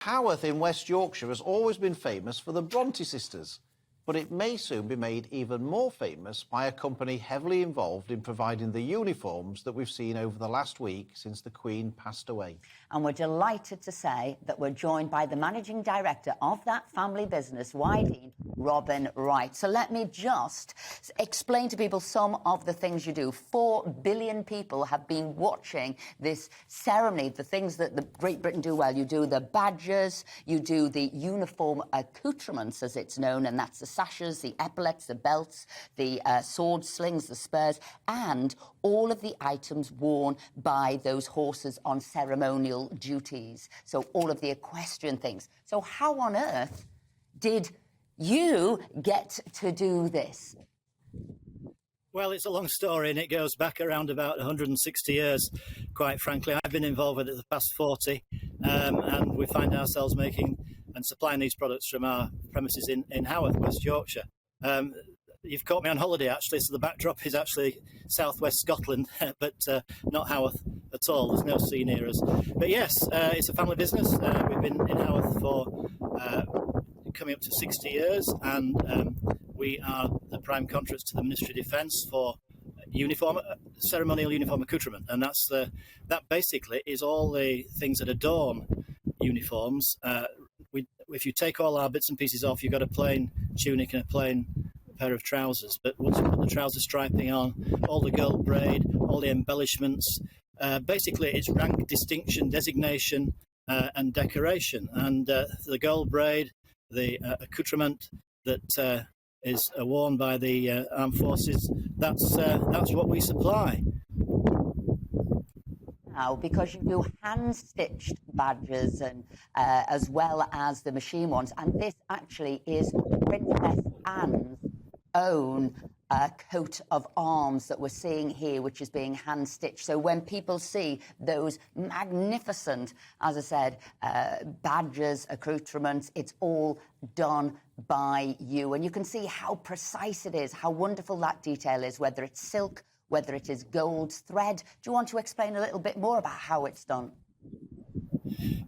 Haworth in West Yorkshire has always been famous for the Bronte sisters, but it may soon be made even more famous by a company heavily involved in providing the uniforms that we've seen over the last week since the Queen passed away. And we're delighted to say that we're joined by the managing director of that family business, Wydeen, Robin Wright. So let me just explain to people some of the things you do. 4 billion people have been watching this ceremony, the things that the Great Britain do well. You do the badges, you do the uniform accoutrements, as it's known, and that's the sashes, the epaulets, the belts, the sword slings, the spurs, and all of the items worn by those horses on ceremonial duties. So all of the equestrian things. So how on earth did you get to do this? Well, it's a long story and it goes back around about 160 years, quite frankly. I've been involved with it the past 40 and we find ourselves making and supplying these products from our premises in Haworth, West Yorkshire. You've caught me on holiday, actually, so the backdrop is actually southwest Scotland, but not Haworth at all. There's no sea near us. But yes, it's a family business. We've been in Haworth for coming up to 60 years, and we are the prime contractors to the Ministry of Defence for ceremonial uniform accoutrement, and that basically is all the things that adorn uniforms. If you take all our bits and pieces off, you've got a plain tunic and a plain pair of trousers, but once you put the trouser striping on, all the gold braid, all the embellishments, basically it's rank, distinction, designation and decoration. And the gold braid, the accoutrement that is worn by the armed forces, that's what we supply. Now, because you do hand-stitched badges and as well as the machine ones, and this actually is Princess Anne's own coat of arms that we're seeing here, which is being hand-stitched. So when people see those magnificent, as I said, badges, accoutrements, it's all done by you. And you can see how precise it is, how wonderful that detail is, whether it's silk, whether it is gold thread. Do you want to explain a little bit more about how it's done?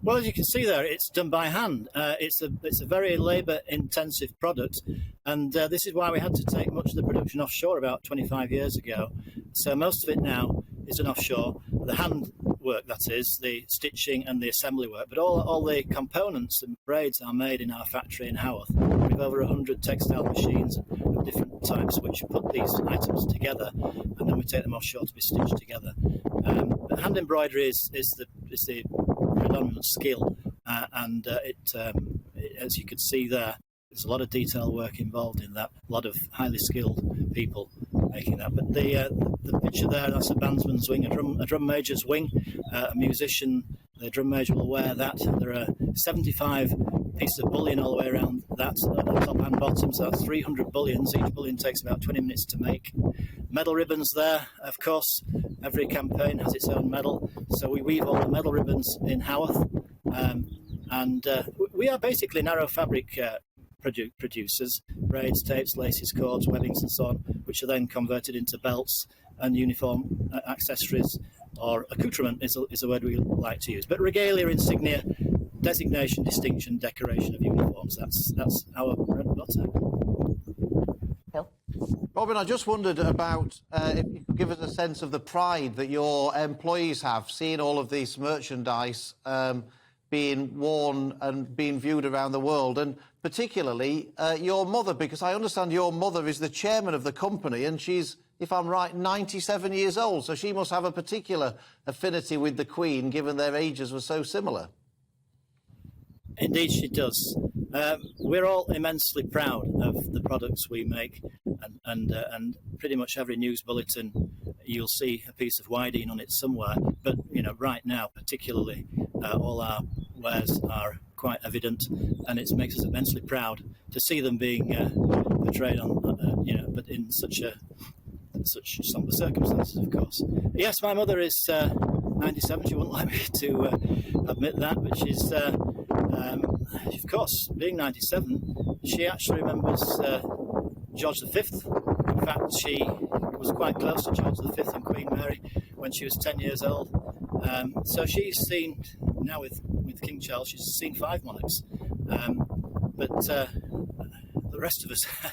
Well, as you can see there, it's done by hand. It's a very labour-intensive product, and this is why we had to take much of the production offshore about 25 years ago. So most of it now is done offshore. The hand work, that is, the stitching and the assembly work, but all the components and braids are made in our factory in Haworth. We have over 100 textile machines of different types which put these items together, and then we take them offshore to be stitched together. But hand embroidery is the predominant skill, and as you can see there's a lot of detail work involved in that, a lot of highly skilled people making that. But the picture there, that's a bandsman's wing, a drum major's wing, a musician, the drum major will wear that. There are 75 pieces of bullion all the way around that, top and bottom, so that's 300 bullions. Each bullion takes about 20 minutes to make. Medal ribbons there, of course. Every campaign has its own medal, so we weave all the medal ribbons in Haworth, and we are basically narrow fabric producers, braids, tapes, laces, cords, webbings and so on, which are then converted into belts and uniform accessories, or accoutrement is a word we like to use. But regalia, insignia, designation, distinction, decoration of uniforms, that's our bread and butter. Robin, I just wondered about if you could give us a sense of the pride that your employees have, seeing all of this merchandise being worn and being viewed around the world, and particularly your mother, because I understand your mother is the chairman of the company and she's, if I'm right, 97 years old, so she must have a particular affinity with the Queen, given their ages were so similar. Indeed she does. We're all immensely proud of the products we make, and pretty much every news bulletin you'll see a piece of Wydeen on it somewhere. But right now, particularly, all our wares are quite evident, and it makes us immensely proud to see them being portrayed on, but in such somber circumstances, of course. Yes, my mother is 97. She wouldn't like me to admit that, but she's, of course, being 97, she actually remembers George V. In fact, she was quite close to George V and Queen Mary when she was 10 years old. So she's seen, now with with King Charles, she's seen 5 monarchs. But the rest of us, I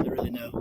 don't really know.